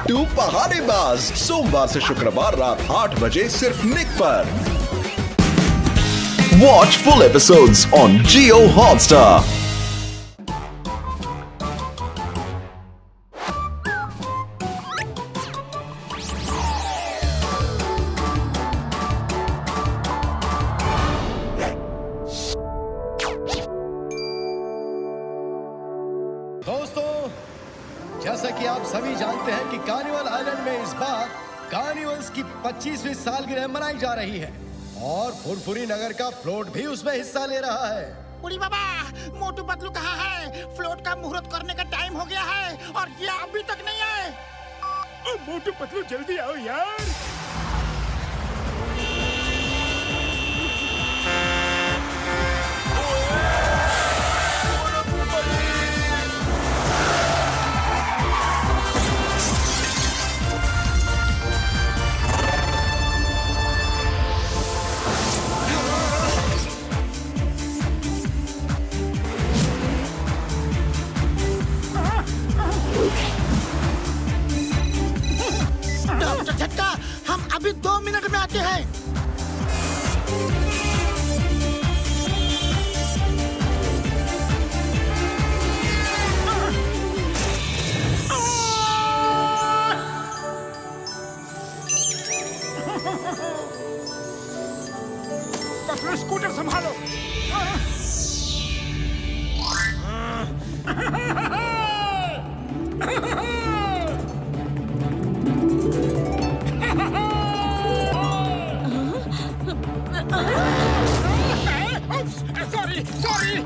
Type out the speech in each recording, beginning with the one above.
बिट्टू पहाड़ीबाज, सोमवार से शुक्रवार रात 8 बजे सिर्फ निक पर। Watch full episodes on Jio Hotstar। जैसा कि आप सभी जानते हैं कि कार्निवल आइलैंड में इस बार कार्निवल्स की 25वीं सालगिरह मनाई जा रही है और फुरफुरी नगर का फ्लोट भी उसमें हिस्सा ले रहा है। उड़ी बाबा, मोटू पतलू कहाँ है? फ्लोट का मुहूर्त करने का टाइम हो गया है और ये अभी तक नहीं आए। मोटू पतलू जल्दी आओ यार। झटका, हम अभी 2 मिनट में आते हैं। पतलू स्कूटर संभालो। Sorry.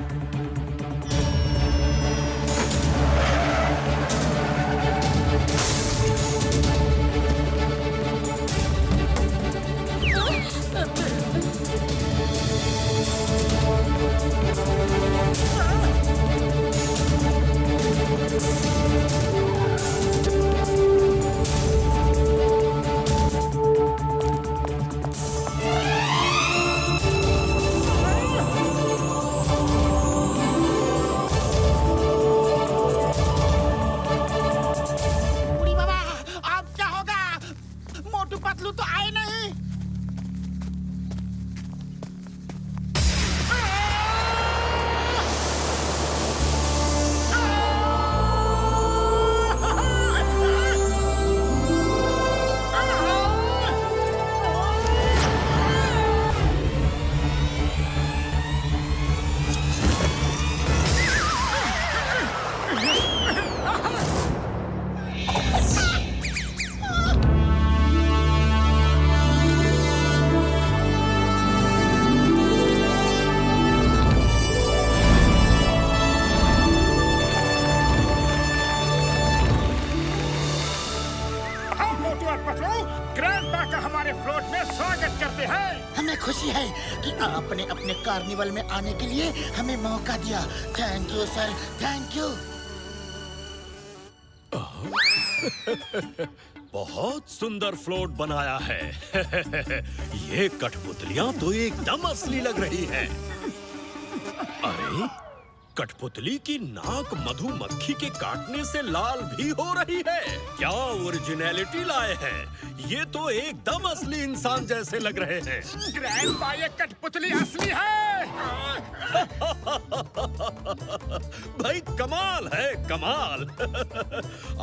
पतलू तो आए नहीं। ग्रैंडपा का हमारे फ्लोट में स्वागत करते हैं। हमें खुशी है कि आपने अपने कार्निवल में आने के लिए हमें मौका दिया। Thank you sir, thank you. बहुत सुंदर फ्लोट बनाया है। ये कठपुतलियां तो एकदम असली लग रही हैं। अरे, कठपुतली की नाक मधुमक्खी के काटने से लाल भी हो रही है। क्या ओरिजिनलिटी लाए हैं। ये तो एकदम असली इंसान जैसे लग रहे हैं। ग्रैंडपा, ये कठपुतली असली है। भाई कमाल है, कमाल।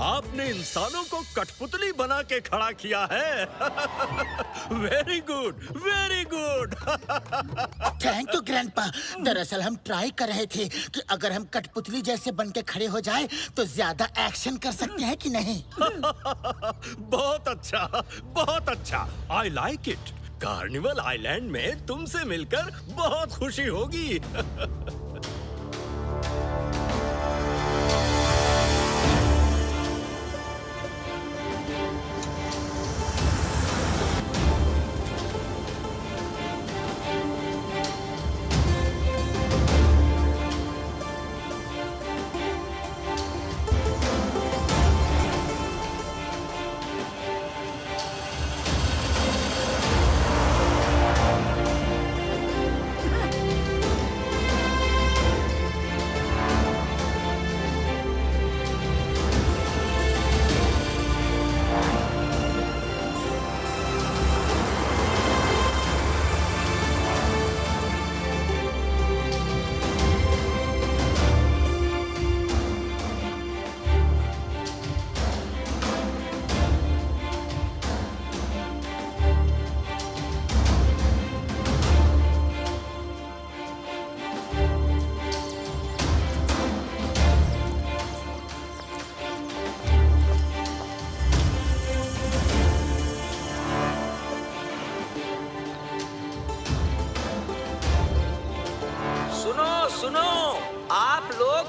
आपने इंसानों को कठपुतली बना के खड़ा किया है। Very good, very good. Thank you grandpa. दरअसल हम ट्राई कर रहे थे कि अगर हम कठपुतली जैसे बन के खड़े हो जाए तो ज्यादा एक्शन कर सकते हैं कि नहीं। बहुत अच्छा, बहुत अच्छा। I like it. Carnival island में तुमसे मिलकर बहुत खुशी होगी।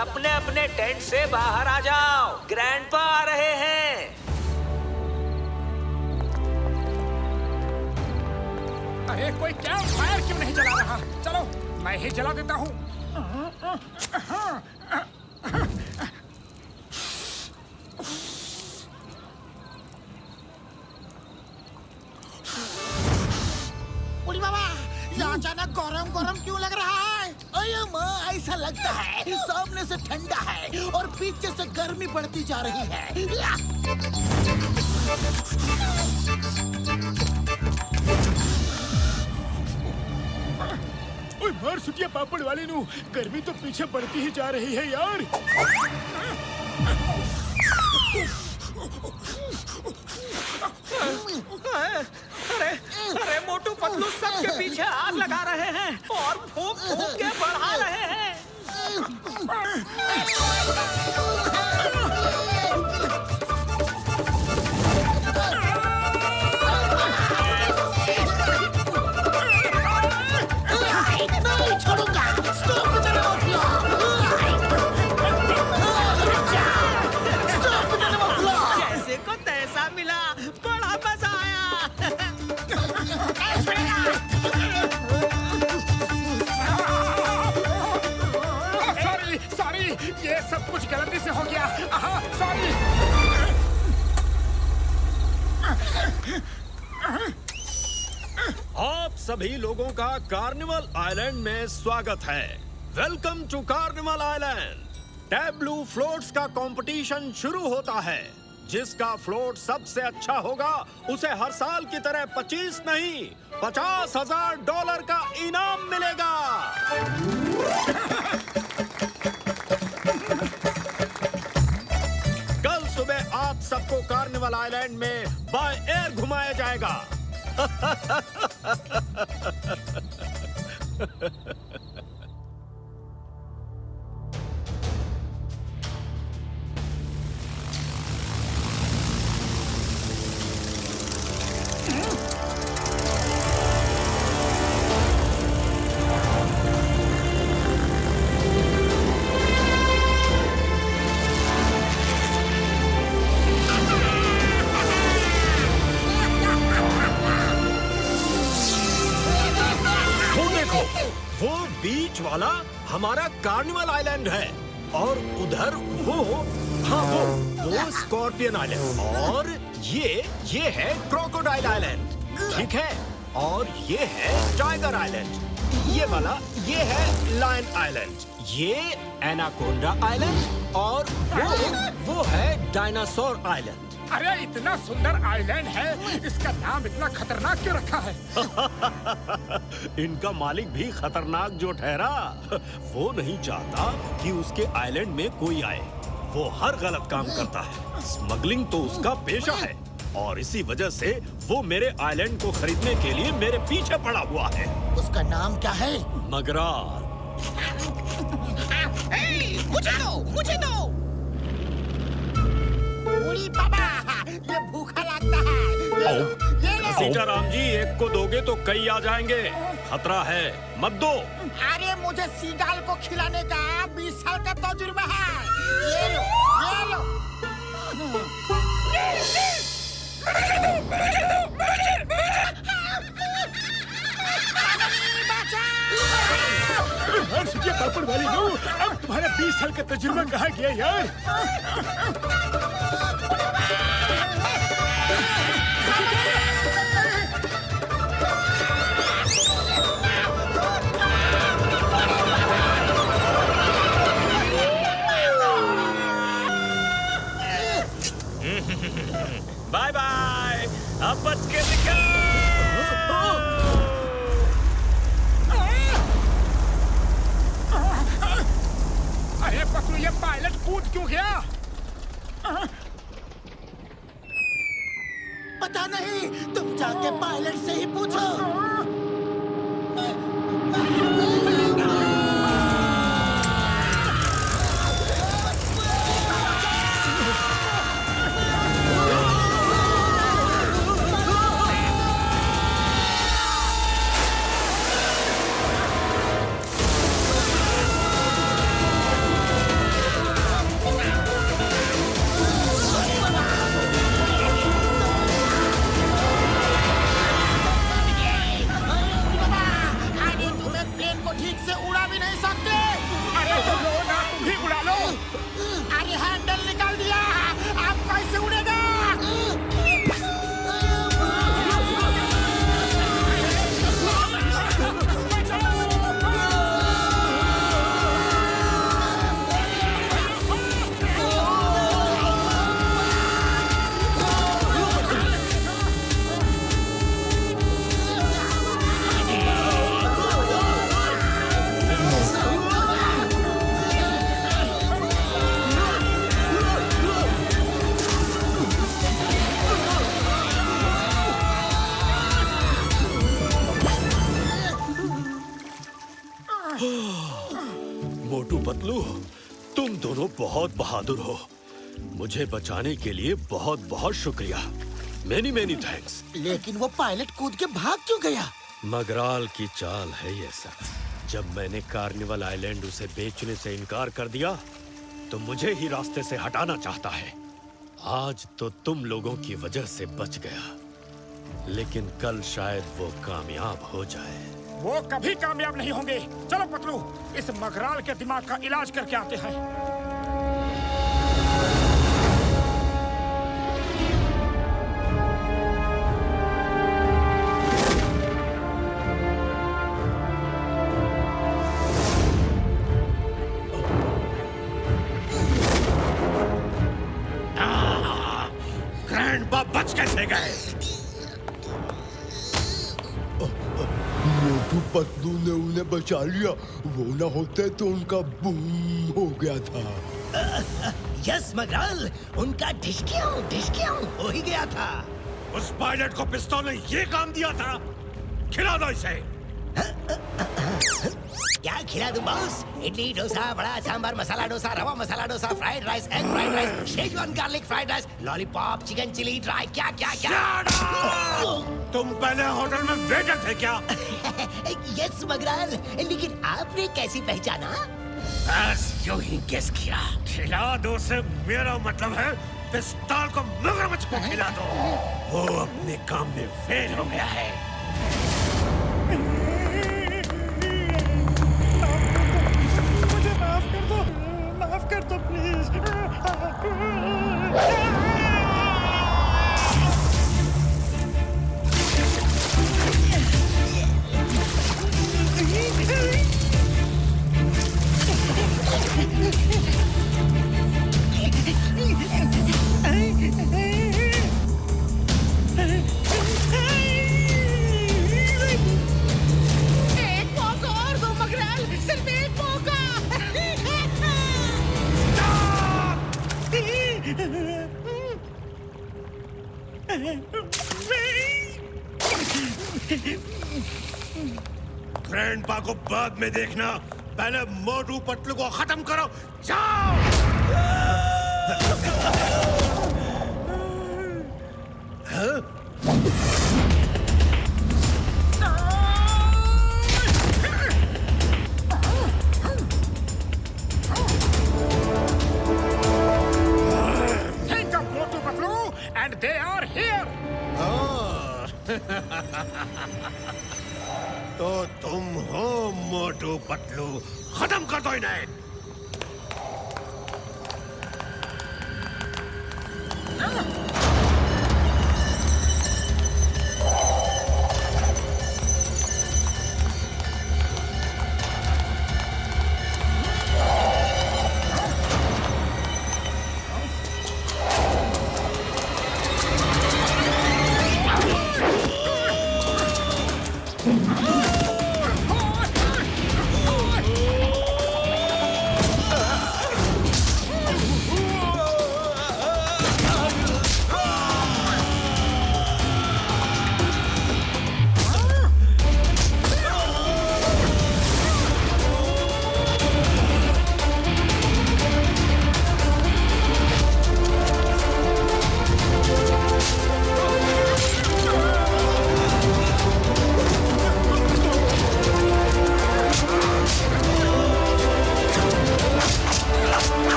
अपने अपने टेंट से बाहर आ जाओ, ग्रैंडपा आ रहे हैं। अरे कोई कैंप फायर क्यों नहीं जला रहा? चलो मैं ही जला देता हूँ। बुढ़ी बाबा, ये अचानक गरम गरम क्यों लग रहा है? अरे माँ, ऐसा लगता है सामने से ठंडा है और पीछे से गर्मी बढ़ती जा रही है। ओए मार सुटिया पापड़ वाले नू, गर्मी तो पीछे बढ़ती ही जा रही है यार। अरे मोटू पतलू सबके पीछे आग लगा रहे हैं और फूंक फूंक के बढ़ा रहे हैं। नहीं छोड़ूंगा। स्टॉप द जैसे को तैसा मिला, बड़ा मजा आया। सॉरी, ये सब कुछ गलती से हो गया। सॉरी। आप सभी लोगों का कार्निवल आइलैंड में स्वागत है। Welcome to Carnival Island. Tableau floats का कंपटीशन शुरू होता है। जिसका फ्लोट सबसे अच्छा होगा उसे हर साल की तरह 25 नहीं, $50,000 का इनाम मिलेगा। कल सुबह आप सबको कार्निवल आइलैंड में बाय एयर घुमाया जाएगा। वो बीच वाला हमारा कार्निवल आइलैंड है और उधर वो स्कॉर्पियन आइलैंड और ये है क्रोकोडाइल आइलैंड, ठीक है? और ये है टाइगर आइलैंड। ये है लायन आइलैंड, ये एनाकोंडा आइलैंड और वो है डायनासोर आइलैंड। अरे इतना सुंदर आइलैंड है, इसका नाम इतना खतरनाक क्यों रखा है? इनका मालिक भी खतरनाक जो ठहरा, वो नहीं चाहता कि उसके आइलैंड में कोई आए। वो हर गलत काम करता है। स्मगलिंग तो उसका पेशा है और इसी वजह से वो मेरे आइलैंड को खरीदने के लिए मेरे पीछे पड़ा हुआ है। उसका नाम क्या है? मगरार। मुझे दो। बुढ़ी बाबा, ये भूखा लगता है। ये लो। सीताराम जी, एक को दोगे तो कई आ जाएंगे। खतरा है, मत दो। अरे मुझे सीगाल को खिलाने का 20 साल का तजुर्बा है। ये लो। पापड़ वाली लो, अब तुम्हारा 20 साल का तजुर्बा कहाँ गया यार? बाय बाय, अब बच के दिखा। अरे पतलू, ये पायलट कूद क्यों गया? पता नहीं, तुम जाके पायलट से ही पूछो। बहुत बहादुर हो। मुझे बचाने के लिए बहुत बहुत शुक्रिया। Many many thanks. लेकिन वो पायलट कूद के भाग क्यों गया? मगराल की चाल है ये सब। जब मैंने कार्निवल आइलैंड उसे बेचने से इनकार कर दिया तो मुझे ही रास्ते से हटाना चाहता है। आज तो तुम लोगों की वजह से बच गया, लेकिन कल शायद वो कामयाब हो जाए। वो कभी कामयाब नहीं होंगे। चलो पतलू, इस मगराल के दिमाग का इलाज करके आते हैं। ग्रैंडपा बच कैसे गए? मोटू पतलू ने उन्हें बचा लिया। वो ना होते तो उनका बूम हो गया था। यस मगराल, उनका ढिशक्यां हो ही गया था। उस पायलट को पिस्तौल ने ये काम दिया था। खिला दो इसे। क्या खिला दूं boss? Idli, dosa, vada, sambar, masala dosa, rava masala dosa, fried rice, egg fried rice, Schezwan garlic fried rice, lollipop, chicken chilli dry, क्या क्या क्या। तुम पहले होटल में वेटर थे क्या? यस मगराल, लेकिन आपने कैसी पहचाना? बस यूं ही गेस किया। खिला दो से मेरा मतलब है पिस्तौल को मगरमच्छ को खिला दो। वो अपने काम में फेल हो गया है। मुझे माफ कर दो प्लीज। एक मौका और दो मगराल, सिर्फ एक मौका। ग्रैंडपा को बाद में देखना, पहले मोटू पतलू को खत्म करो। जाओ। Think of Motu Patlu and they are here. तो तुम हो मोटू पतलू। खत्म कर दो इन्हें।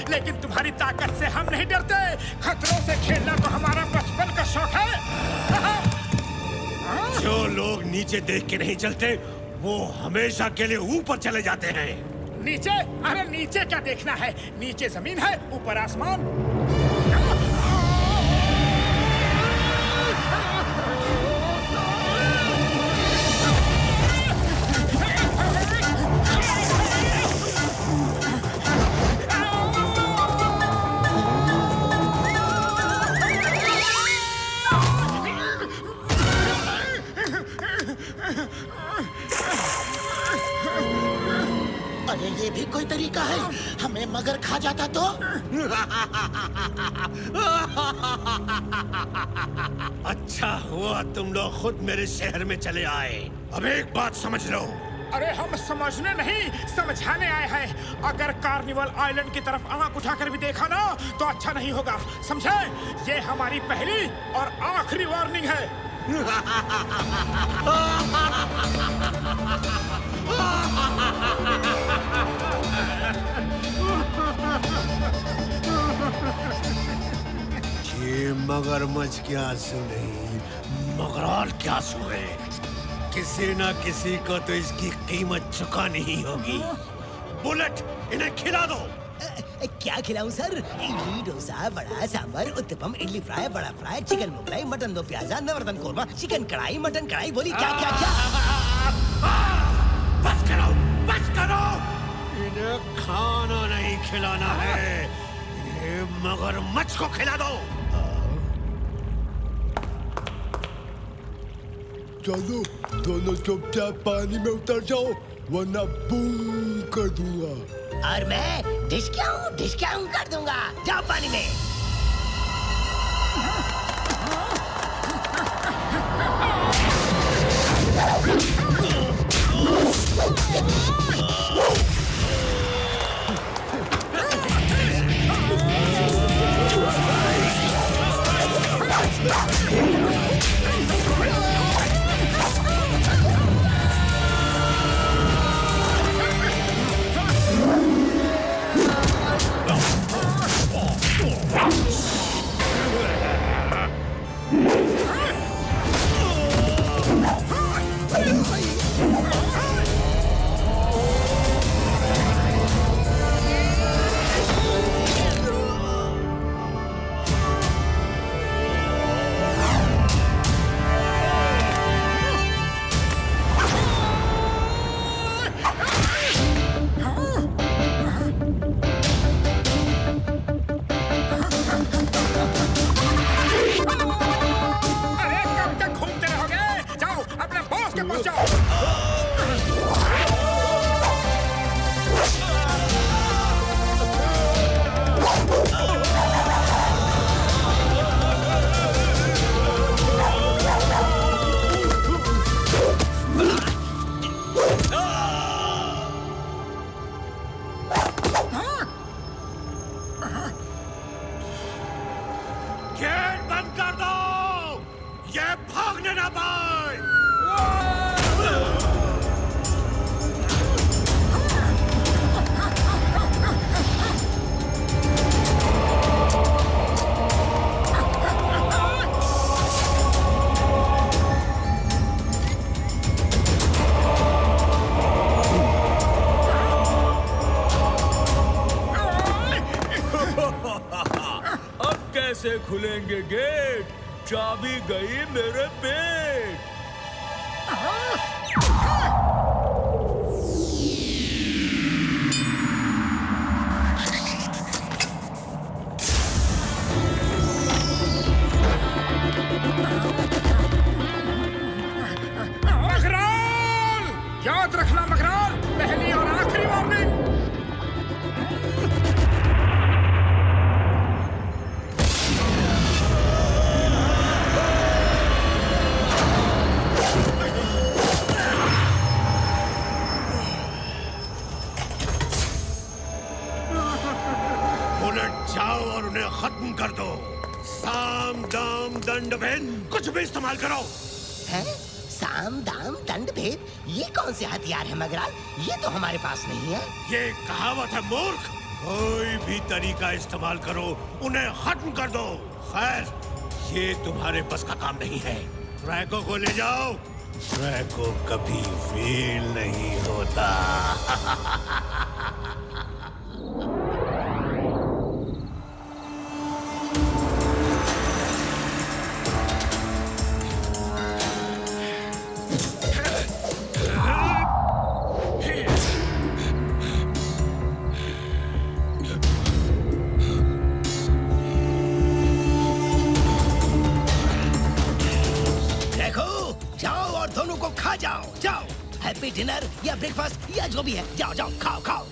लेकिन तुम्हारी ताकत से हम नहीं डरते। खतरों से खेलना तो हमारा बचपन का शौक है। जो लोग नीचे देख के नहीं चलते वो हमेशा के लिए ऊपर चले जाते हैं। नीचे? अरे नीचे क्या देखना है, नीचे जमीन है, ऊपर आसमान। हमें मगर खा जाता तो? अच्छा हुआ तुम लोग खुद मेरे शहर में चले आए। अब एक बात समझ लो। अरे हम समझने नहीं समझाने आए हैं। अगर कार्निवल आइलैंड की तरफ आंख उठाकर भी देखा ना तो अच्छा नहीं होगा, समझे? ये हमारी पहली और आखिरी वार्निंग है। ये मगरमच्छ क्या सुने, मगराल क्या सुने, किसी ना किसी को तो इसकी कीमत चुकानी ही होगी। बुलेट, इन्हें खिला दो। क्या खिलाऊं सर? इडली, डोसा, बड़ा, सांभर, उत्तपम, इडली फ्राई, बड़ा फ्राई, चिकन मुगलाई, मटन दो प्याजा, नवरत्न कोरमा, चिकन कढ़ाई, मटन कढ़ाई, बोली क्या क्या क्या? बस करो, बस करो। इन्हें खाना नहीं खिलाना है, ये मगरमच्छ को खिला दो। चलो दोनों चुपचाप पानी में उतर जाओ वरना बूम कर दूंगा। और मैं ढिशक्याऊं कर दूंगा। जाओ पानी में। कैसे खुलेंगे गेट? चाबी गई मेरे पेट। मगराल! याद रखना मगराल, पहली और आखिरी वार्निंग। जाओ और उन्हें खत्म कर दो। साम दाम दंड भेद कुछ भी इस्तेमाल करो। है? साम दाम दंड भेद? ये कौन से हथियार है मगराल? ये तो हमारे पास नहीं है। ये कहावत है मूर्ख। कोई भी तरीका इस्तेमाल करो, उन्हें खत्म कर दो। खैर, ये तुम्हारे बस का काम नहीं है। ट्रैको को ले जाओ। ट्रैको कभी फेल नहीं होता। दोनों को खा जाओ, जाओ। हैप्पी डिनर या ब्रेकफास्ट या जो भी है, जाओ जाओ खाओ खाओ।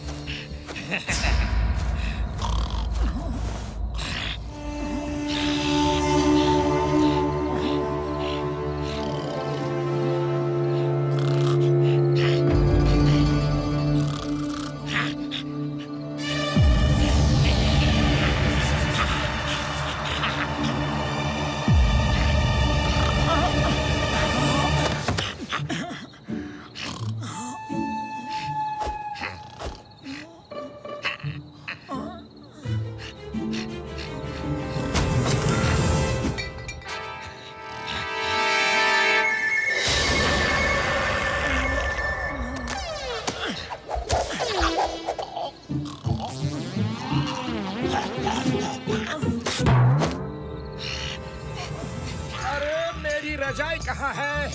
रजाई कहाँ है?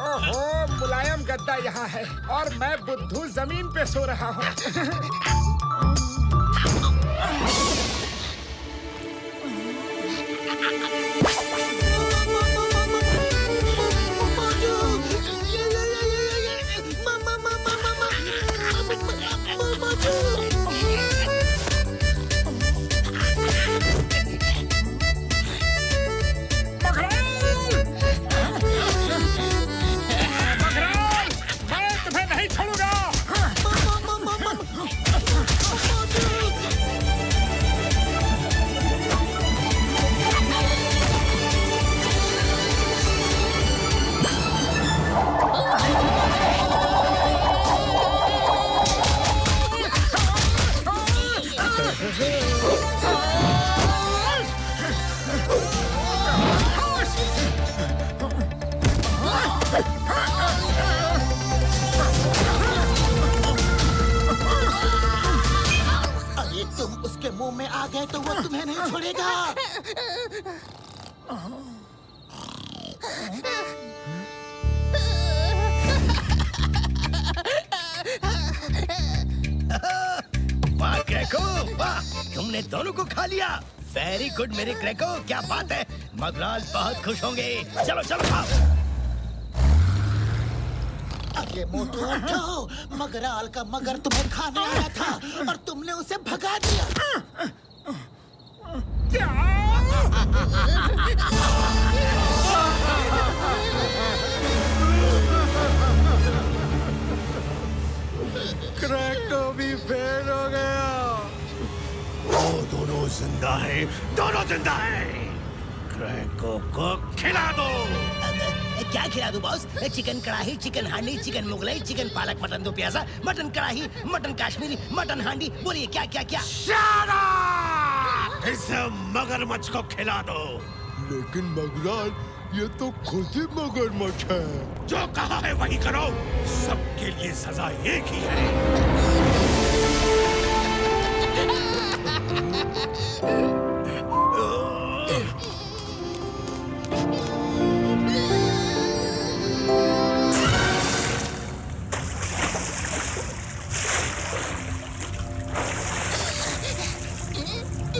ओहो, मुलायम गद्दा यहाँ है और मैं बुद्धू जमीन पे सो रहा हूँ। मुंह में आ गए तो वो तुम्हें नहीं छोड़ेगा। वाह ग्रेको, वाह, तुमने दोनों को खा लिया। वेरी गुड मेरे ग्रेको, क्या बात है। मगराल बहुत खुश होंगे। चलो चलो खाओ। अरे मोटू उठो, मगराल का मगर तुम्हें खाने आया था और तुमने उसे भगा दिया। क्रैको भी फेल हो गया। वो दोनों जिंदा हैं, दोनों जिंदा हैं। क्रैको को खिला दो। क्या खिला दूं बॉस? चिकन कढ़ाई, चिकन हांडी, चिकन मुगलाई, चिकन पालक मटन दो प्याजा, मटन कढ़ाई, मटन काश्मीरी, मटन हांडी। बोलिए क्या क्या क्या? इसे मगरमच्छ को खिला दो। लेकिन मगराल, ये तो खुद ही मगरमच्छ है। जो कहा है वही करो, सबके लिए सजा एक ही है।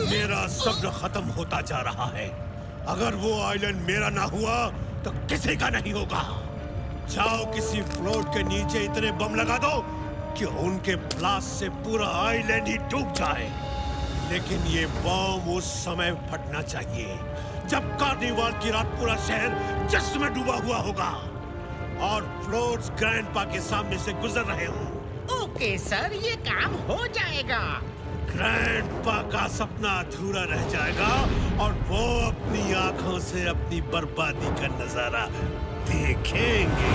मेरा सब्र खत्म होता जा रहा है। अगर वो आइलैंड मेरा ना हुआ तो किसी का नहीं होगा। जाओ किसी फ्लोट के नीचे इतने बम लगा दो कि उनके ब्लास्ट से पूरा आइलैंड ही डूब जाए। लेकिन ये बम उस समय फटना चाहिए जब कार्निवाल की रात पूरा शहर जश्न में डूबा हुआ होगा और फ्लोट्स ग्रैंडपा के सामने से गुजर रहे हों। ओके सर, ये काम हो जाएगा। ग्रैंडपा का सपना अधूरा रह जाएगा और वो अपनी आंखों से अपनी बर्बादी का नजारा देखेंगे।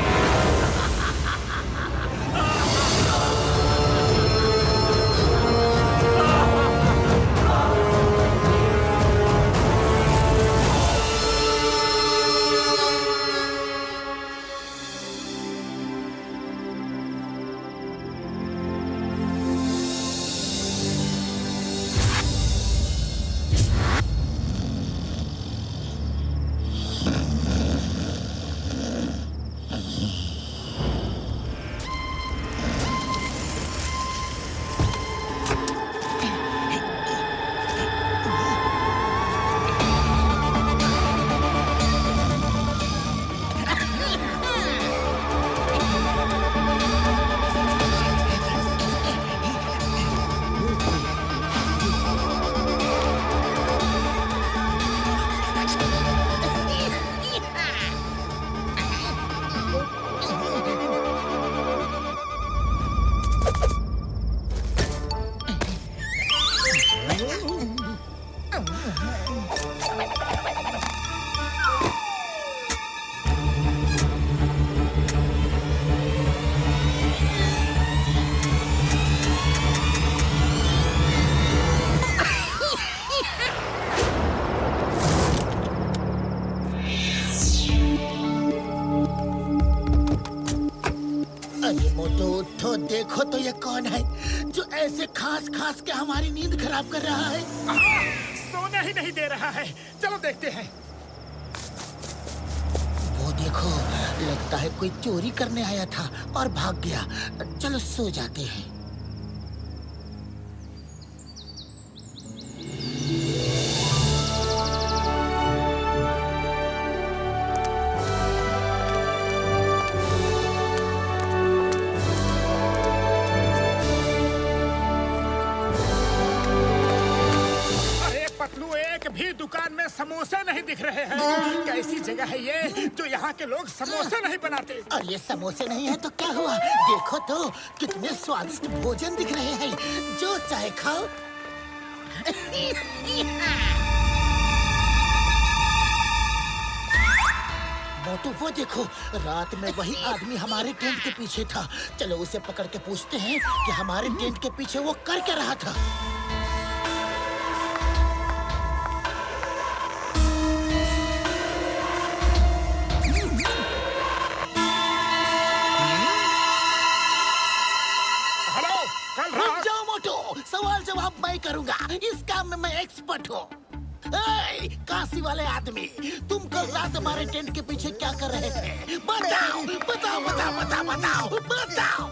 देखो तो ये कौन है जो ऐसे खास खास के हमारी नींद खराब कर रहा है। सो सोने ही नहीं दे रहा है। चलो देखते हैं। वो देखो, लगता है कोई चोरी करने आया था और भाग गया। चलो सो जाते हैं। भी दुकान में समोसे नहीं दिख रहे हैं। कैसी जगह है ये जो यहाँ के लोग समोसे नहीं बनाते? और ये समोसे नहीं है तो क्या हुआ? देखो तो कितने स्वादिष्ट भोजन दिख रहे हैं। जो चाहे खाओ। मोटू वो देखो, रात में वही आदमी हमारे टेंट के पीछे था। चलो उसे पकड़ के पूछते हैं कि हमारे टेंट के पीछे वो कर क्या रहा था। सवाल जवाब मैं करूंगा। इस काम में मैं एक्सपर्ट हूँ। काशी वाले आदमी, तुम कल रात हमारे टेंट के पीछे क्या कर रहे थे? बताओ बताओ बताओ बताओ बताओ बताओ।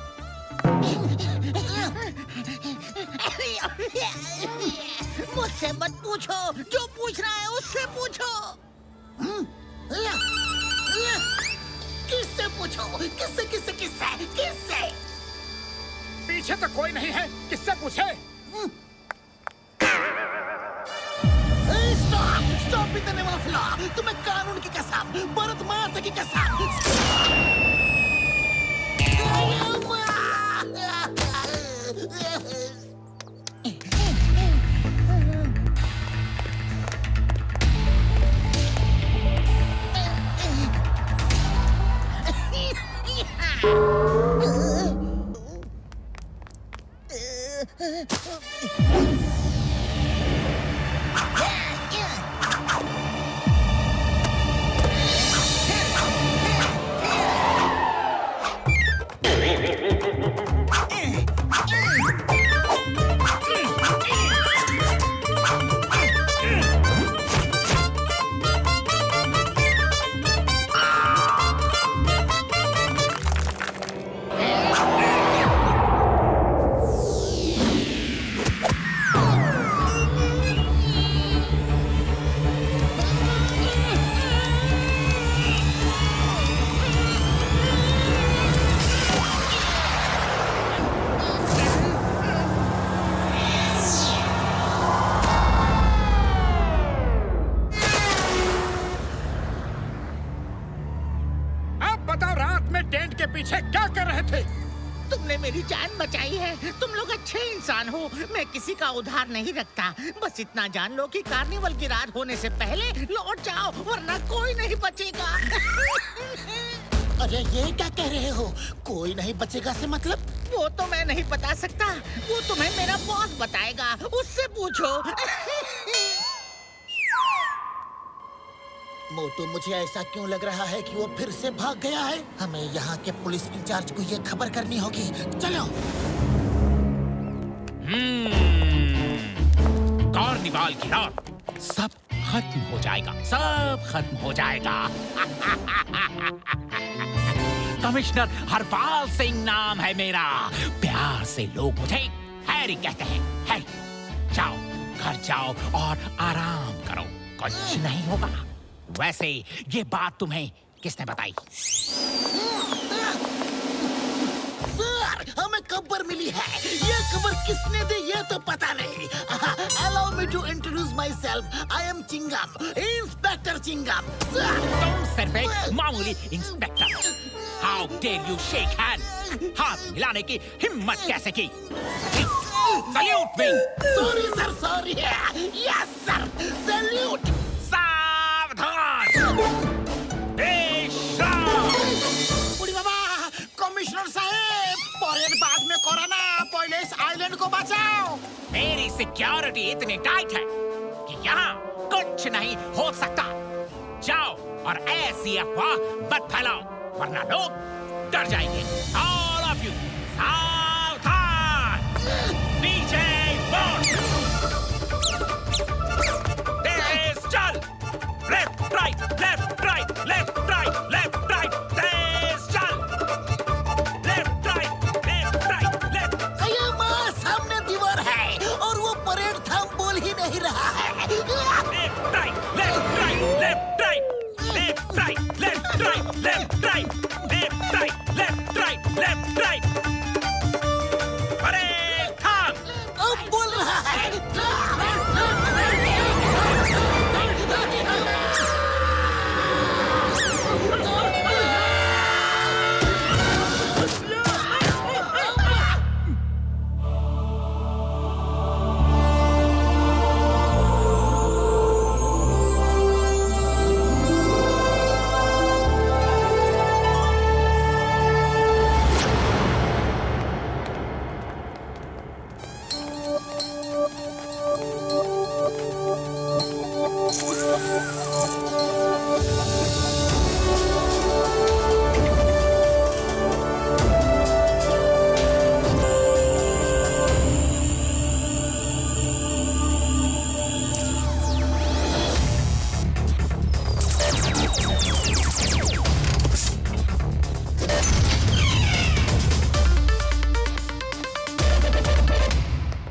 मुझसे मत पूछो, जो पूछ रहा है उससे पूछो। किससे पूछो? किससे किससे किससे किससे? पीछे तो कोई नहीं है, किससे पूछे? Stop in the name of law. तुम्हें कानून की कसम, भारत माता की कसम। मैं किसी का उधार नहीं रखता। बस इतना जान लो कि कार्निवल की रात होने से पहले लौट जाओ, वरना कोई नहीं बचेगा। अरे ये क्या कह रहे हो? कोई नहीं बचेगा से मतलब? वो तो मैं नहीं बता सकता, वो तुम्हें मेरा बॉस बताएगा, उससे पूछो। मोटू, मुझे ऐसा क्यों लग रहा है कि वो फिर से भाग गया है? हमें यहाँ के पुलिस इंचार्ज को ये खबर करनी होगी। चलो। कार्निवाल की रात सब खत्म हो जाएगा, सब खत्म हो जाएगा। कमिश्नर हरपाल सिंह नाम है मेरा। प्यार से लोग मुझे हैरी कहते हैं। हैरी, जाओ घर जाओ और आराम करो, कुछ नहीं होगा। वैसे ये बात तुम्हें किसने बताई? सर, हमें खबर मिली है। ये खबर किसने दी ये तो पता नहीं। Allow me to introduce myself. I am Chingam, inspector Chingam. तुम सिर्फ एक मामूली inspector. How dare you shake hand? हाथ मिलाने की हिम्मत कैसे की? Salute me. Sorry sir, sorry. Yes sir, salute. सावधान। बुढ़ी बाबा, कमिश्नर साहब, परेड बाद में करो ना, पहले इस आइलैंड को बचाओ। मेरी सिक्योरिटी इतनी टाइट है कि यहाँ कुछ नहीं हो सकता। जाओ और ऐसी अफवाह मत फैलाओ, वरना लोग डर जाएंगे। All of you, सावधान! नीचे बोर्ड।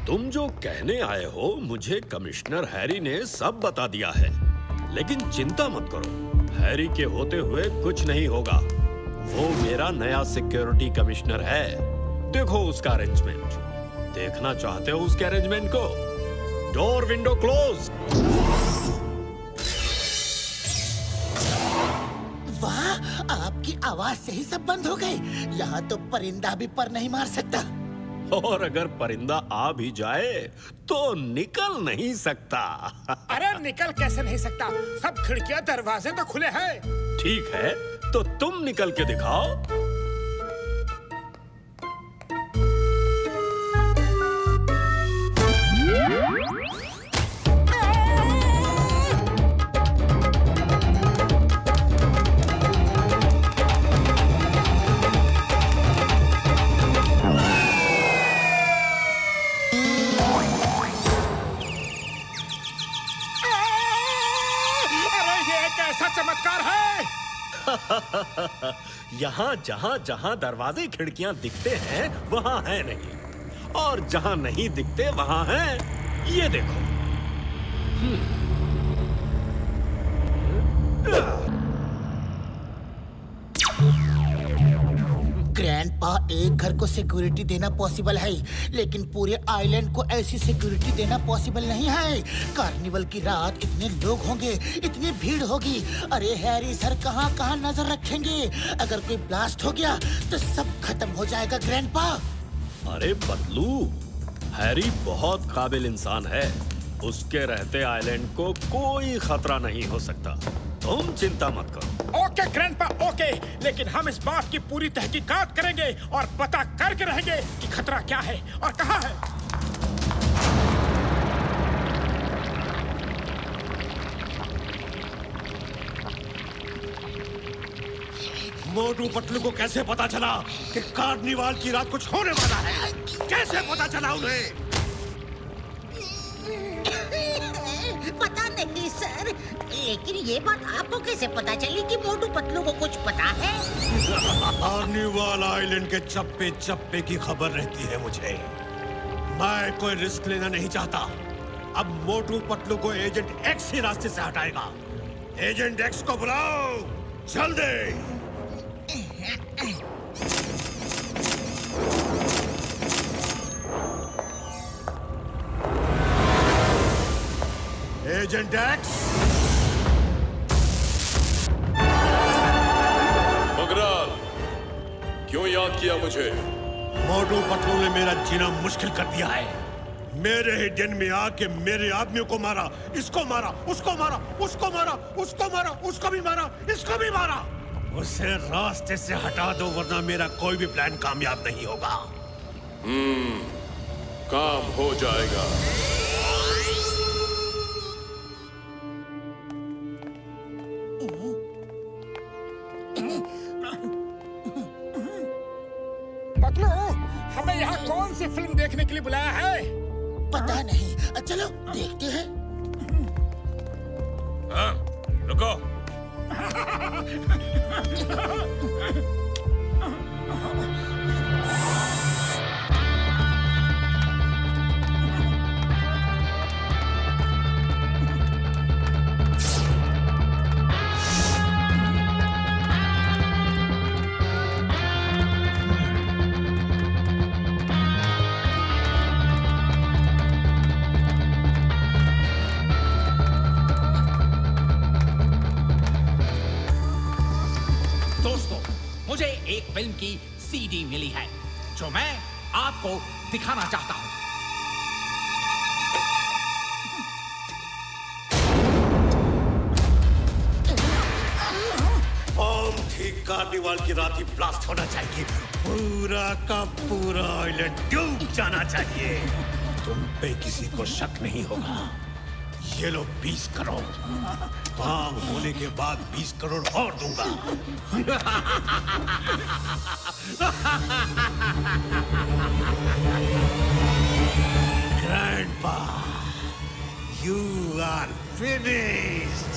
तुम जो कहने आए हो मुझे कमिश्नर हैरी ने सब बता दिया है, लेकिन चिंता मत करो, हैरी के होते हुए कुछ नहीं होगा। वो मेरा नया सिक्योरिटी कमिश्नर है। देखो उसका अरेंजमेंट। देखना चाहते हो उसके अरेंजमेंट को? Door window close. वाह, आपकी आवाज से ही सब बंद हो गए। यहाँ तो परिंदा भी पर नहीं मार सकता। और अगर परिंदा आ भी जाए तो निकल नहीं सकता। अरे निकल कैसे नहीं सकता? सब खिड़कियां दरवाजे तो खुले हैं। ठीक है, तो तुम निकल के दिखाओ। चमत्कार है। यहाँ जहाँ जहाँ दरवाजे खिड़कियाँ दिखते हैं वहाँ है नहीं, और जहाँ नहीं दिखते वहाँ है। ये देखो। ग्रैंडपा, एक घर को सिक्योरिटी देना पॉसिबल है, लेकिन पूरे आइलैंड को ऐसी सिक्योरिटी देना पॉसिबल नहीं है। कार्निवल की रात इतने लोग होंगे, इतनी भीड़ होगी। अरे हैरी सर कहाँ कहाँ नजर रखेंगे? अगर कोई ब्लास्ट हो गया तो सब खत्म हो जाएगा ग्रैंडपा। अरे बदलू, हैरी बहुत काबिल इंसान है। उसके रहते आइलैंड को कोई खतरा नहीं हो सकता। तुम चिंता मत करो। ओके ग्रैंडपा, ओके, लेकिन हम इस बात की पूरी तहकीकात करेंगे और पता करके रहेंगे कि खतरा क्या है और कहाँ है। मोटू पतलू को कैसे पता चला कि कार्निवाल की रात कुछ होने वाला है? कैसे पता चला उन्हें? पता नहीं सर, लेकिन ये बात आपको कैसे पता चली कि मोटू पतलू को कुछ पता है? कार्निवाल आइलैंड के चप्पे चप्पे की खबर रहती है मुझे। मैं कोई रिस्क लेना नहीं चाहता। अब मोटू पतलू को एजेंट एक्स ही रास्ते से हटाएगा। एजेंट एक्स को बुलाओ जल्दी। Agent x. मगराल, क्यों याद किया मुझे? मोटू पतलू ने मेरा जीना मुश्किल कर दिया है। मेरे ही दिन में आके मेरे आदमियों को मारा, इसको मारा, उसको मारा, उसको मारा, उसको मारा, उसको भी मारा, इसको भी मारा। उसे रास्ते से हटा दो वरना मेरा कोई भी प्लान कामयाब नहीं होगा। काम हो जाएगा। पतलू, हमें यहाँ कौन सी फिल्म देखने के लिए बुलाया है? पता नहीं, चलो देखते हैं। हाँ, रुको। मुझे एक फिल्म की सीडी मिली है जो मैं आपको दिखाना चाहता हूं। बॉम्ब ठीक कार्निवाल की रात ही ब्लास्ट होना चाहिए। पूरा का पूरा आइलैंड डूब जाना चाहिए। तुम पे किसी को शक नहीं होगा। ये लो 20 करोड़। काम होने के बाद 20 करोड़ और दूंगा। Grandpa, you are finished.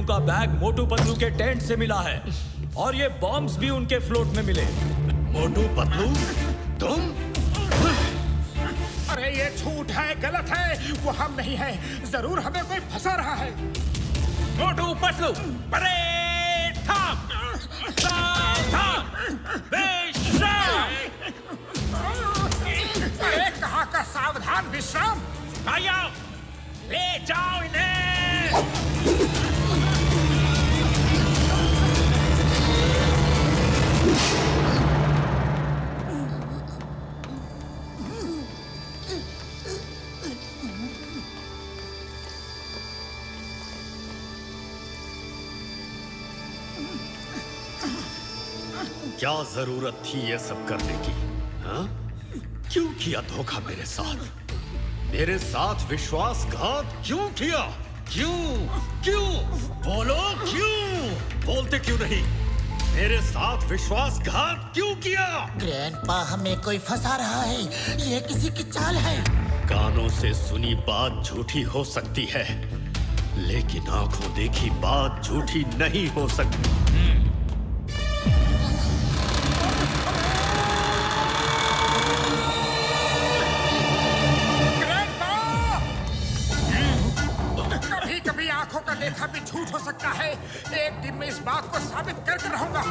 का बैग मोटू पतलू के टेंट से मिला है और ये बॉम्ब्स भी उनके फ्लोट में मिले। मोटू पतलू, तुम? अरे ये झूठ है, गलत है, वो हम नहीं है। जरूर हमें कोई फंसा रहा है। मोटू पतलू, परेड थम, सावधान, विश्राम। अरे कहाँ का सावधान विश्राम? आया, ले जाओ इन्हें। क्या जरूरत थी ये सब करने की? हाँ? क्यों किया धोखा मेरे साथ? मेरे साथ विश्वासघात क्यों किया? क्यों? बोलो क्यों? बोलते क्यों नहीं? मेरे साथ विश्वासघात क्यों किया? ग्रैंडपा, हमें कोई फंसा रहा है। ये किसी की चाल है। कानों से सुनी बात झूठी हो सकती है, लेकिन आंखों देखी बात झूठी नहीं हो सकती। कभी आंखों का देखा भी झूठ हो सकता है। एक दिन मैं इस बात को साबित करके रहूंगा।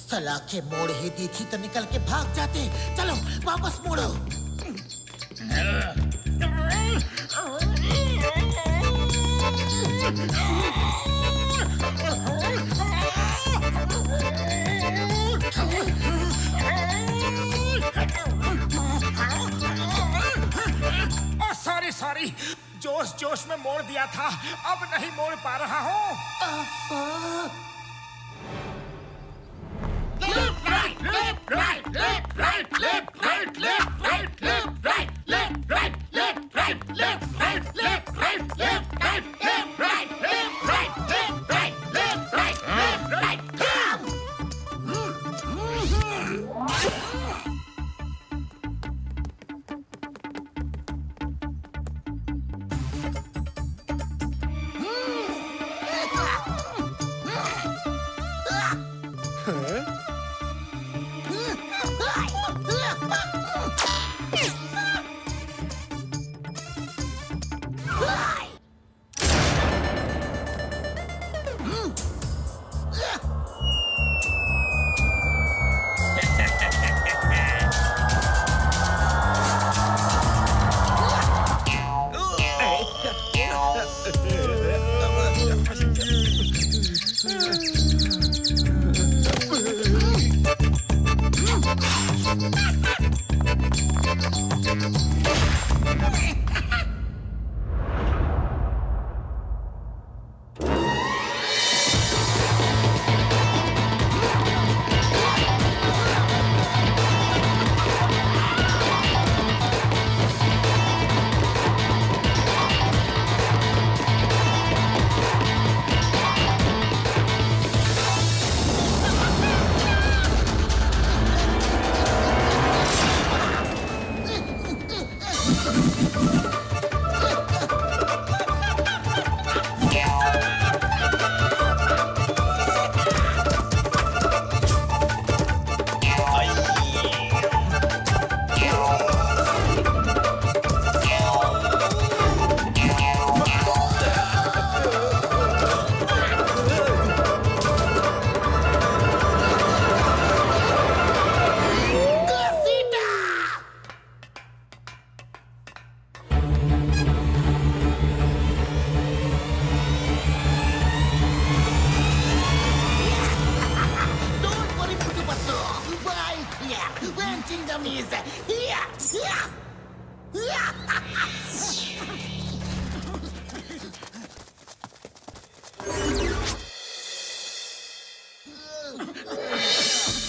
सलाखें मोड़ ही दी थी तो निकल के भाग जाते। चलो वापस मोड़ो। सॉरी, जोश में मोड़ दिया था, अब नहीं मोड़ पा रहा हूँ।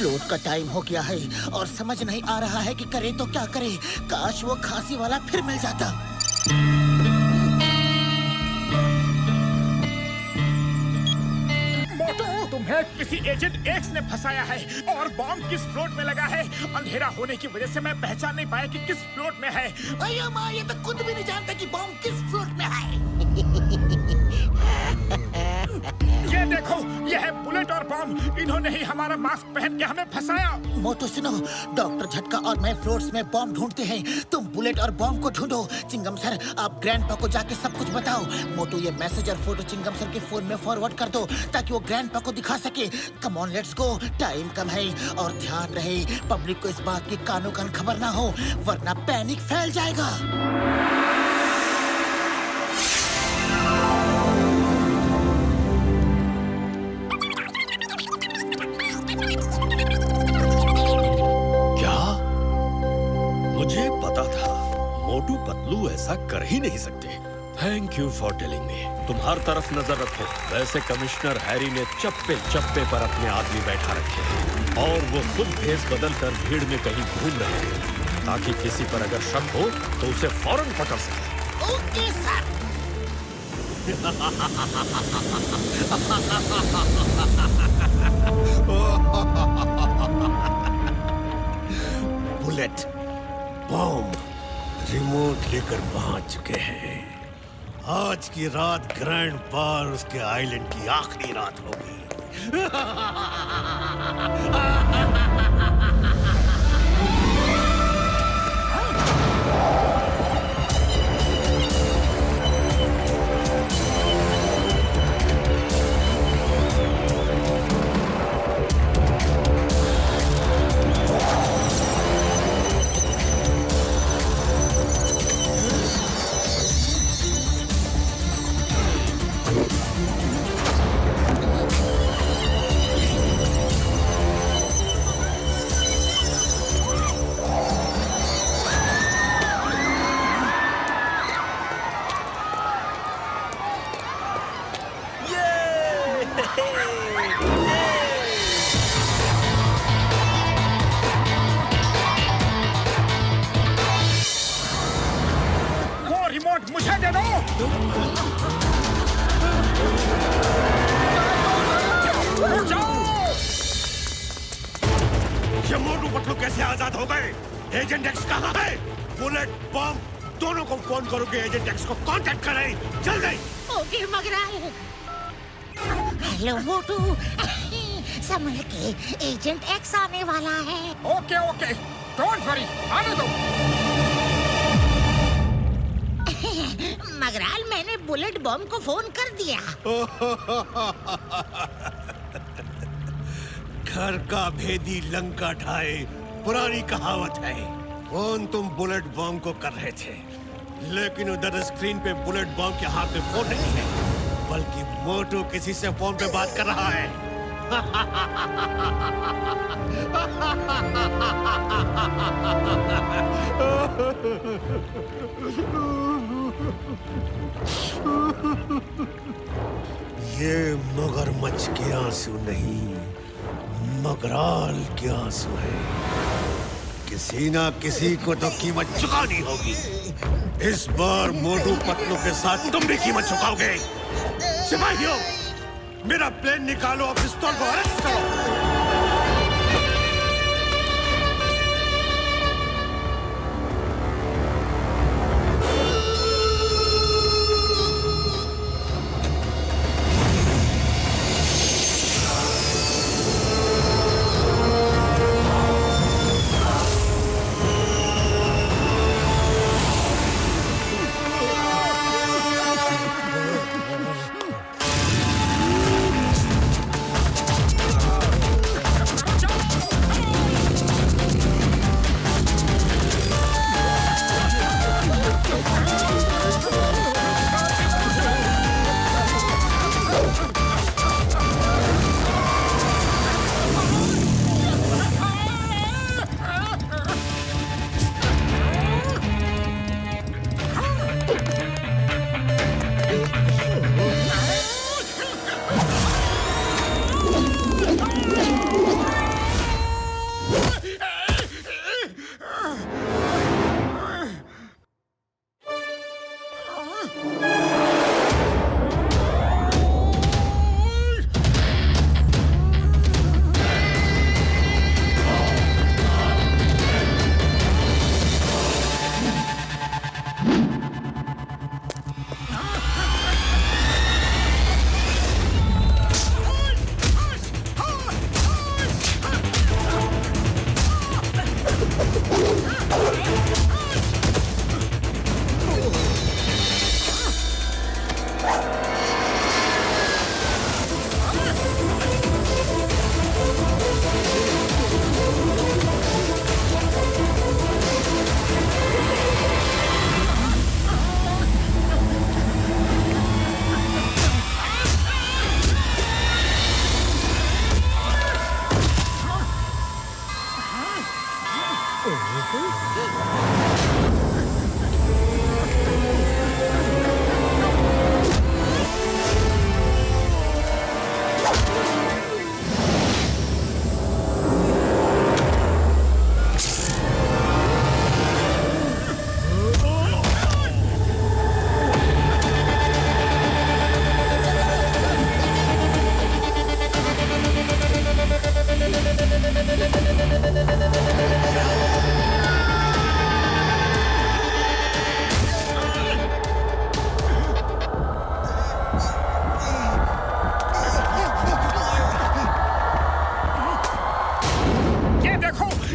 फ्लोट का टाइम हो गया है और समझ नहीं आ रहा है कि करे तो क्या करे। काश वो खांसी वाला फिर मिल जाता। मोटू मुझे किसी एजेंट एक्स ने फंसाया है और बॉम्ब किस फ्लोट में लगा है। अंधेरा होने की वजह से मैं पहचान नहीं पाया कि किस फ्लोट में है। अय्या माँ, ये तो खुद भी नहीं जानता कि बॉम्ब किस फ्लोट में है। ये देखो, ये है बुलेट और बॉम्ब। इन्होंने ही हमारा मास्क पहन के हमें फंसाया। मोटू सुनो, डॉक्टर झटका और मैं फ्लोट्स में बॉम्ब ढूंढते हैं। तुम बुलेट और बॉम्ब को ढूंढो। चिंगम सर, आप ग्रैंडपा को जाके सब कुछ बताओ। मोटू, ये मैसेज और फोटो चिंगम सर के फोन में फॉरवर्ड कर दो ताकि वो ग्रैंडपा को दिखा सके। Come on, let's go, time कम है। और ध्यान रहे, पब्लिक को इस बात की कानो कान खबर ना हो, वरना पैनिक फैल जाएगा। मुझे पता था मोटू पतलू ऐसा कर ही नहीं सकते। Thank you for telling me. तुम हर तरफ नजर रखो। वैसे कमिश्नर हैरी ने चप्पे चप्पे पर अपने आदमी बैठा रखे हैं और वो खुद भेस बदल कर भीड़ में कहीं घूम रहे हैं ताकि किसी पर अगर शक हो तो उसे फौरन पकड़ सके। Okay sir. Bullet, bomb, remote लेकर पहुंच चुके हैं। आज की रात ग्रैंड बार उसके आइलैंड की आखिरी रात होगी। मुझे दे दो। ये मोटू पतलू कैसे आजाद हो गए? एजेंट एक्स कहाँ है? बुलेट, बॉम्ब दोनों को फोन करो कि एजेंट एक्स को कांटेक्ट करें जल्दी। ओके मगराल। हेलो मोटू, संभल के, एजेंट एक्स आने वाला है। ओके ओके, डोंट वरी, आने दो। मगराल, मैंने बुलेट बॉम्ब को फोन कर दिया। घर का भेदी लंका ढाए, पुरानी कहावत है। फोन तुम बुलेट बॉम्ब को कर रहे थे, लेकिन उधर स्क्रीन पे बुलेट बॉम्ब के हाथ में फोन नहीं है, बल्कि मोटू किसी से फोन पे बात कर रहा है। ये मगरमच्छ के आंसू नहीं, मगराल के आंसू है। किसी ना किसी को तो कीमत चुकानी होगी। इस बार मोटू पतलू के साथ तुम भी कीमत चुकाओगे। सिपाहियों, मेरा प्लेन निकालो और पिस्तौल को अरेस्ट करो।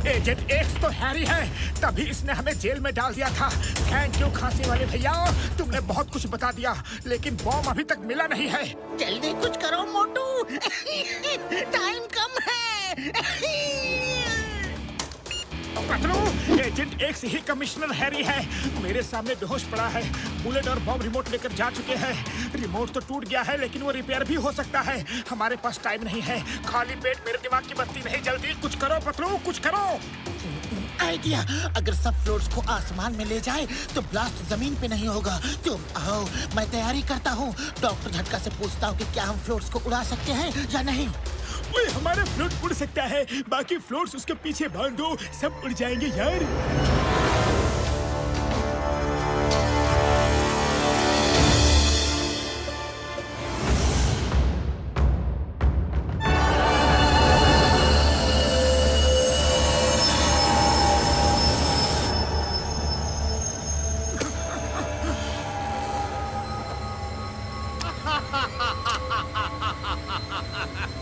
एजेंट एक्स तो हैरी है, तभी इसने हमें जेल में डाल दिया था। थैंक यू खांसी वाले भैया, तुमने बहुत कुछ बता दिया, लेकिन बॉम्ब अभी तक मिला नहीं है। जल्दी कुछ करो मोटू, टाइम कम है। पतलू, एजेंट एक्स ही कमिश्नर हैरी है, मेरे सामने बेहोश पड़ा है। बुलेट और बॉम्ब रिमोट लेकर जा चुके हैं। रिमोट तो टूट गया है, लेकिन वो रिपेयर भी हो सकता है। हमारे पास टाइम नहीं है, खाली पेट मेरे दिमाग की बत्ती नहीं जल्दी कुछ करो पतलू, कुछ करो। आइडिया, अगर सब फ्लोर्स को आसमान में ले जाए तो ब्लास्ट जमीन पे नहीं होगा। तुम आओ, मैं तैयारी करता हूँ। डॉक्टर झटका से पूछता हूँ कि क्या हम फ्लोर्स को उड़ा सकते हैं या नहीं। ओए, हमारा फ्लोट उड़ सकता है, बाकी फ्लोट्स उसके पीछे बांध दो, सब उड़ जाएंगे यार।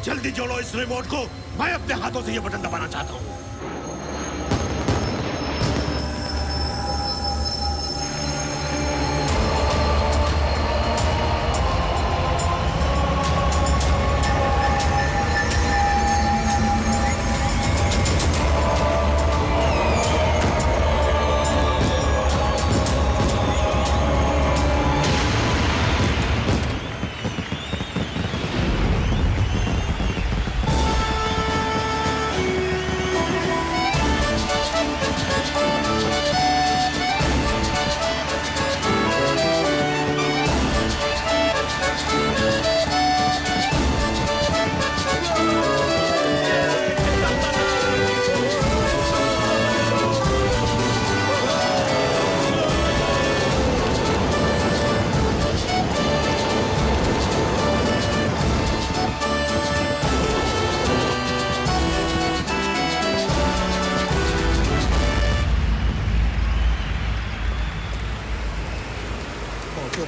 जल्दी जोड़ो इस रिमोट को, मैं अपने हाथों से ये बटन दबाना चाहता हूँ।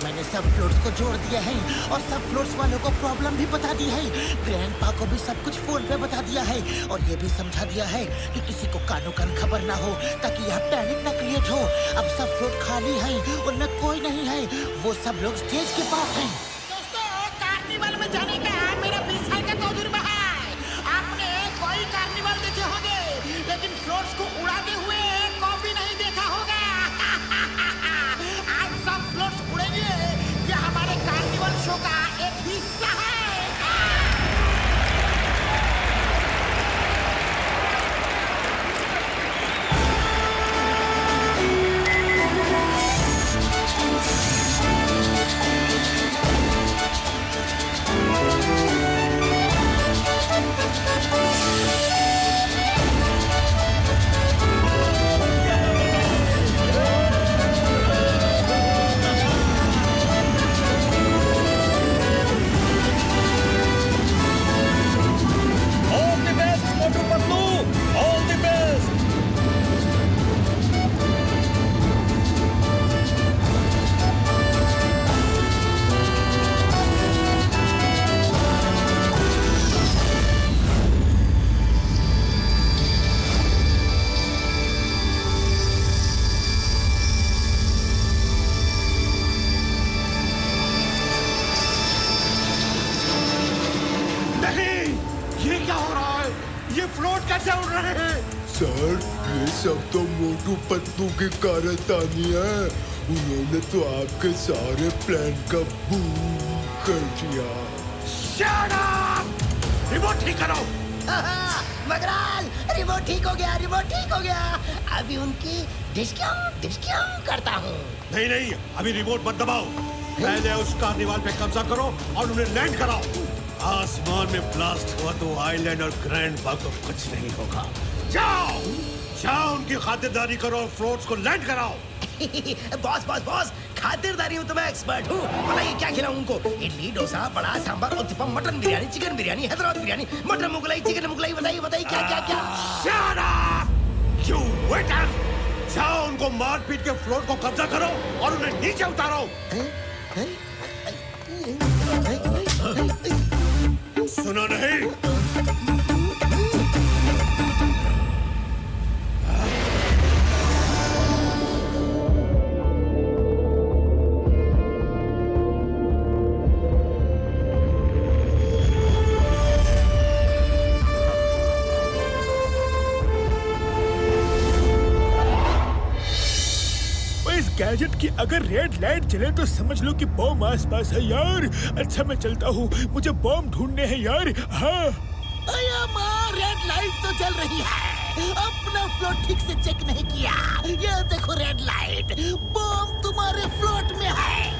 मैंने सब फ्लोर्स को जोड़ दिया है और सब फ्लोर्स वालों को प्रॉब्लम भी बता दी है। ग्रैंडपा को भी सब कुछ फोन पे बता दिया है और ये भी समझा दिया है कि किसी को कानो कान खबर ना हो, ताकि यहाँ पैनिक ना क्रिएट हो। अब सब फ्लोट खाली है, उनमें कोई नहीं है, वो सब लोग स्टेज के पास हैं। दोस्तों, कार्निवल में जाने का मेरा 20 साल का तजुर्बा है। आपने कोई कार्निवल देखे होंगे, लेकिन फ्लोट्स को उड़ाते हुए कभी नहीं देखा होगा। आज सब फ्लोट्स उड़ेंगे, ये हमारे कार्निवल शो का एक हिस्सा है। सर, ये सब तो मोटू पतलू की कारस्तानी है। उन्होंने तो आपके सारे प्लान का बूम कर दिया। Shut up! रिमोट ठीक करो। मगराल, रिमोट ठीक हो गया, रिमोट ठीक हो गया। अभी उनकी डिस्काउंट करता हूँ। नहीं नहीं, अभी रिमोट मत दबाओ। पहले उस कार्निवाल पे कब्जा करो और उन्हें लैंड कराओ। आसमान में ब्लास्ट हुआ तो आइलैंड और ग्रैंड बा को कुछ नहीं होगा। जाओ जाओ, उनकी खातिरदारी करो और फ्लोट्स को लैंड कराओ। बॉस, खातिरदारी में तो मैं एक्सपर्ट हूँ। बताइए क्या खिलाऊं उनको? इडली, डोसा, वड़ा, सांभर, उत्तपम, मटन बिरयानी, चिकन बिरयानी, हैदराबाद बिरयानी, मटर मुगलाई, चिकन मुगलाई। बताइए क्या? Shut up! You waiter! जाओ उनको मार पीट के फ्लोट को कब्जा करो और उन्हें नीचे उतारो। सुना नहीं? गैजेट की अगर रेड लाइट जले तो समझ लो कि बॉम्ब आसपास है यार। अच्छा मैं चलता हूँ, मुझे बॉम्ब ढूंढने हैं यार। हाँ रेड लाइट तो जल रही है। अपना फ्लोट ठीक से चेक नहीं किया। ये देखो रेड लाइट, बॉम्ब तुम्हारे फ्लोट में है।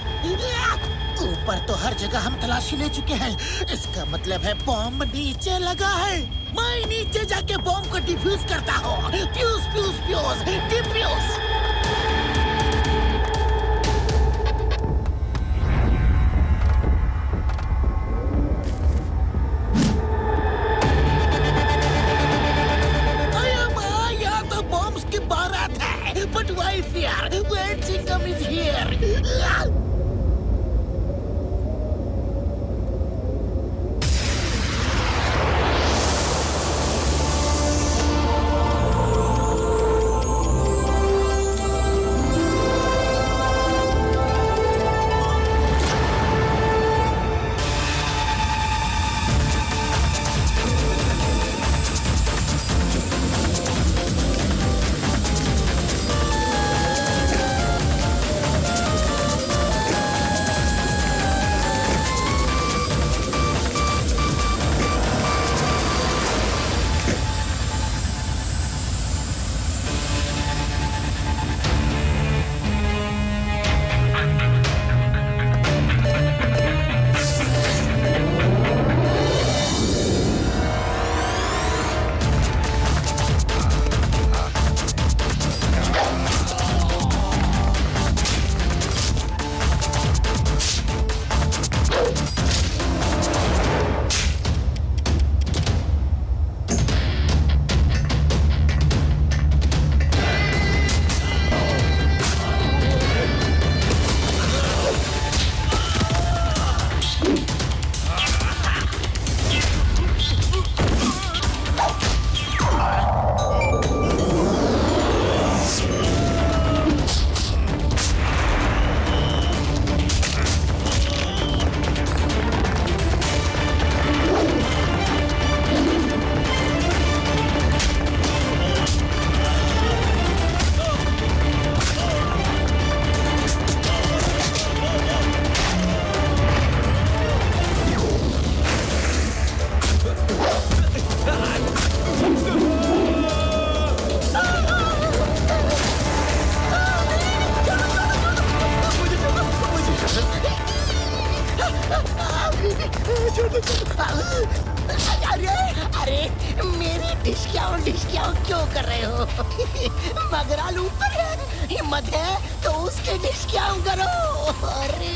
ऊपर तो हर जगह हम तलाशी ले चुके हैं। इसका मतलब है बॉम्ब नीचे लगा है। मैं नीचे जाके बॉम्ब को डिफ्यूज करता हूँ। Fuse defuse. But why fear? When Chingam is here? अरे मेरी डिस्काउंट क्यों कर रहे हो? मगराल ऊपर है, हिम्मत है तो उसके डिस्काउंट करो। अरे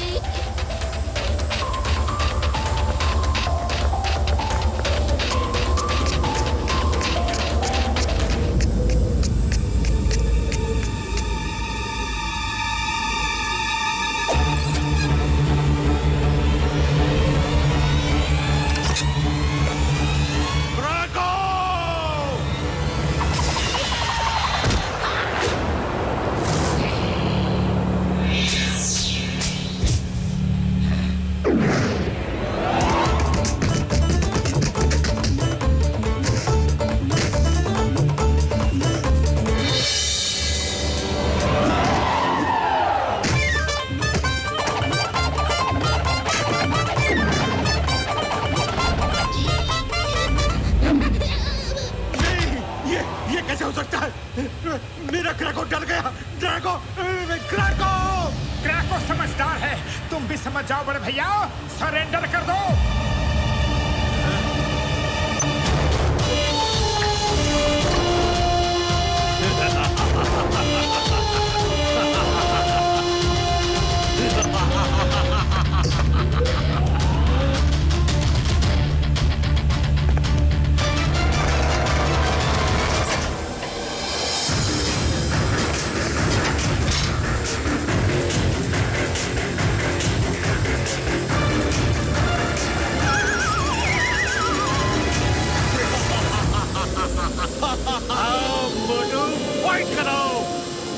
मेरा ड्रैगो डर गया। Drago, Drago! ड्रैगो समझदार है, तुम भी समझ जाओ बड़े भैया, सरेंडर कर दो। मोटू, फाइट करो,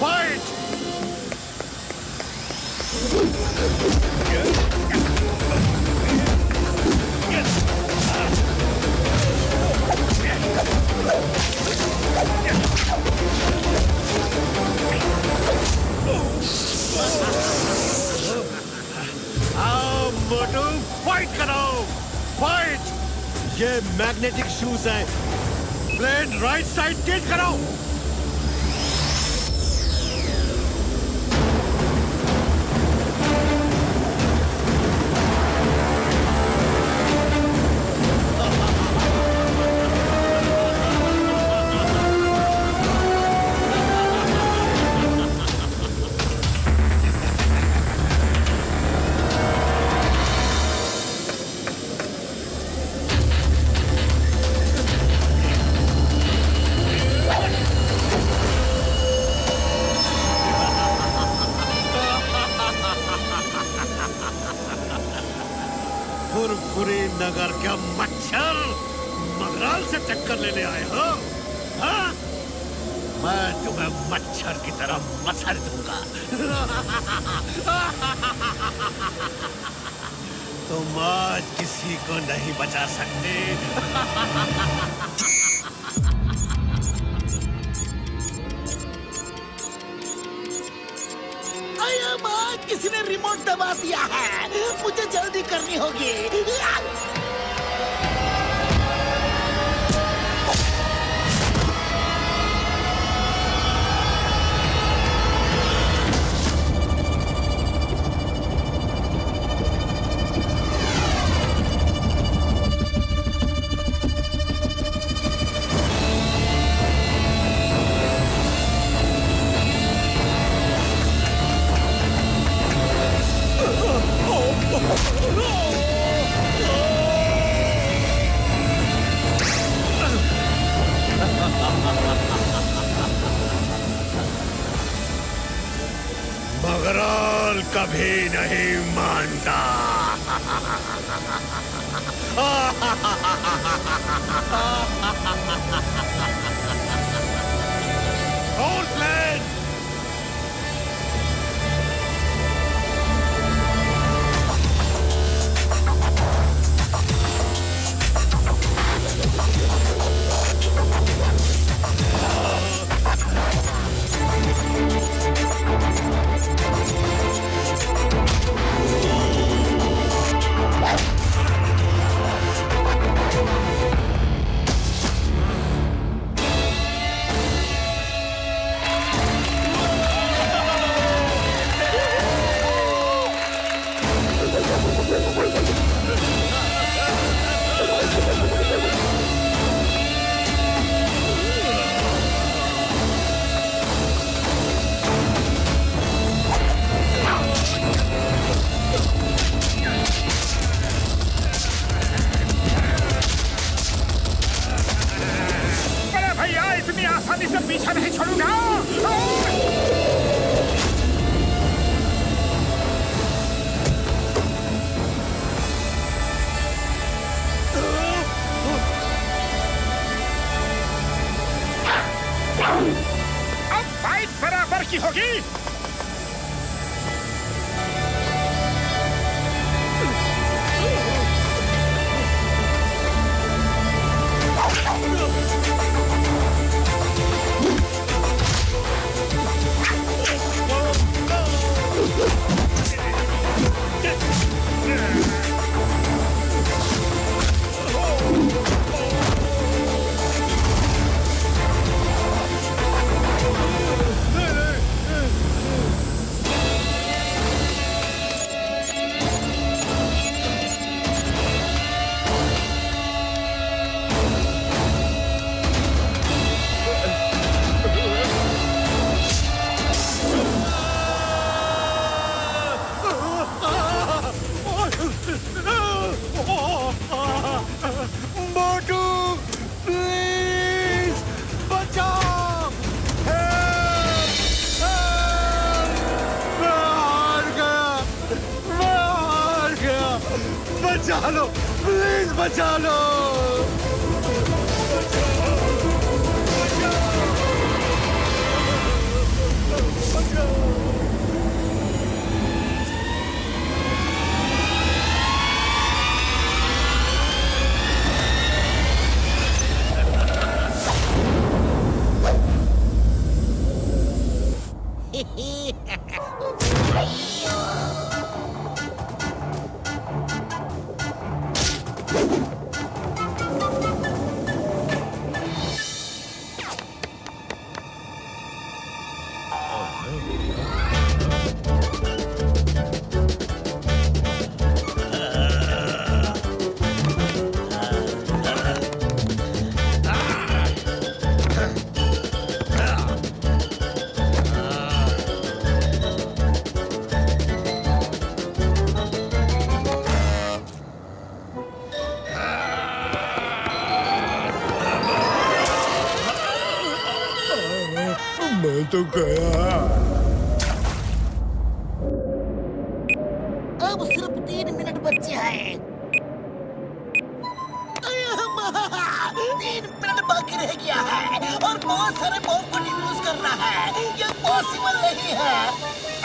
फाइट! मोटू, फाइट करो, फाइट! ये मैग्नेटिक शूज हैं। प्लेन राइट साइड टिल्ट करो। फुरफुरी नगर का मच्छर, मगराल से चक्कर लेने आए हो? हाँ? मैं तुम्हें मच्छर की तरह मच्छर दूंगा। तुम आज किसी को नहीं बचा सकते। किसी ने रिमोट दबा दिया है, मुझे जल्दी करनी होगी। मगराल कभी नहीं मानता। और प्लान आसानी से पीछा नहीं छोड़ूंगा। अब फाइट बराबर की होगी। बचा लो, प्लीज बचा लो। मैं तो गया। अब सिर्फ 3 मिनट बचे हैं। 3 मिनट बाकी रह गया है और बहुत सारे बॉम्ब को डिफ्यूज करना है। ये पॉसिबल नहीं है।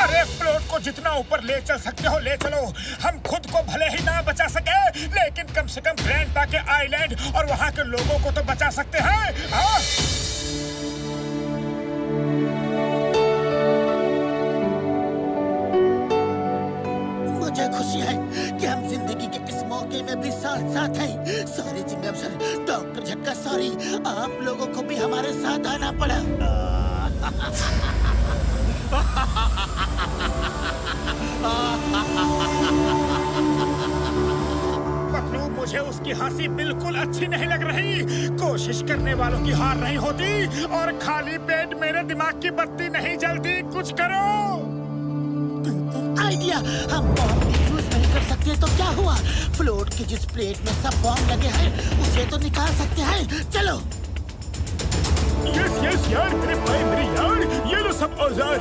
अरे फ्लोट को जितना ऊपर ले चल सकते हो ले चलो। हम खुद को भले ही ना बचा सके, लेकिन कम से कम ग्रैंडपा के आइलैंड और वहाँ के लोगों को तो बचा सकते हैं। हाँ? मुझे खुशी है कि हम जिंदगी के इस मौके में भी साथ साथ हैं। सॉरी चिंगम सर, डॉक्टर झटका सॉरी, आप लोगों को भी हमारे साथ आना पड़ा। पतलू, मुझे उसकी हंसी बिल्कुल अच्छी नहीं लग रही। कोशिश करने वालों की हार नहीं होती और खाली पेट मेरे दिमाग की बत्ती नहीं जलती। कुछ करो। आइडिया, हम बॉम्ब डिफ्यूज नहीं कर सकते तो क्या हुआ? फ्लोट की जिस प्लेट में सब बॉम्ब लगे हैं उसे तो निकाल सकते हैं। चलो। यस यार, मेरे भाई मेरे यार, ये लो सब औजार।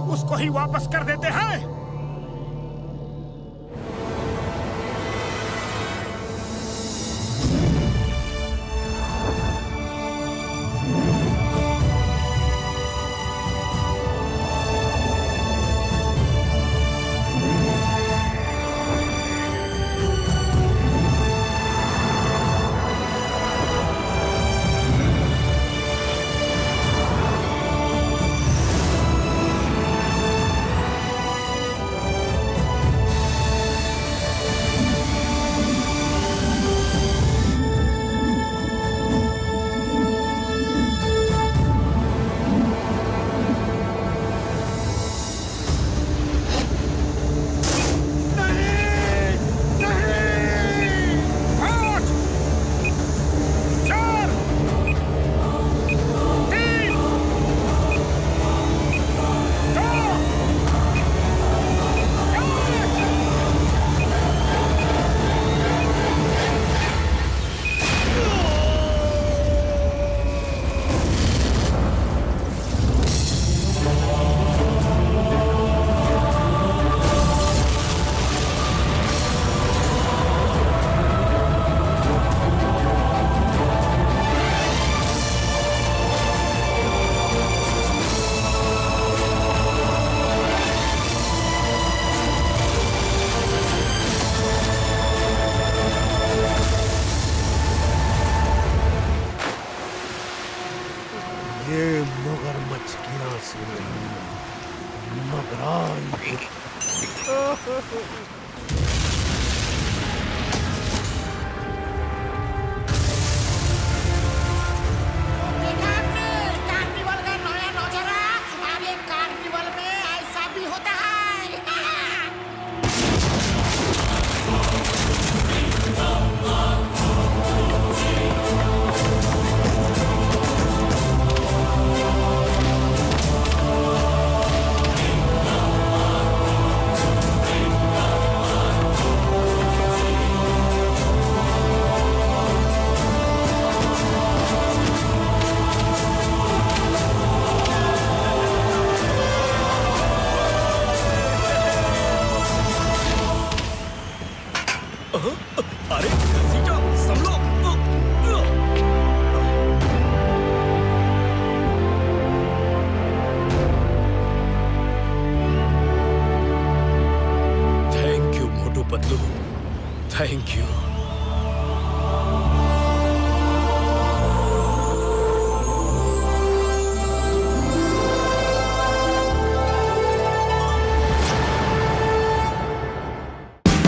उसको ही वापस कर देते हैं। ये मगरमच्छ के आंसू नहीं, मगराल के। देखा आपने कार्निवल का नया नजारा? अरे कार्निवल में ऐसा भी होता है। अरे घसीटा संभलो। Thank you Motu Patlu, thank you.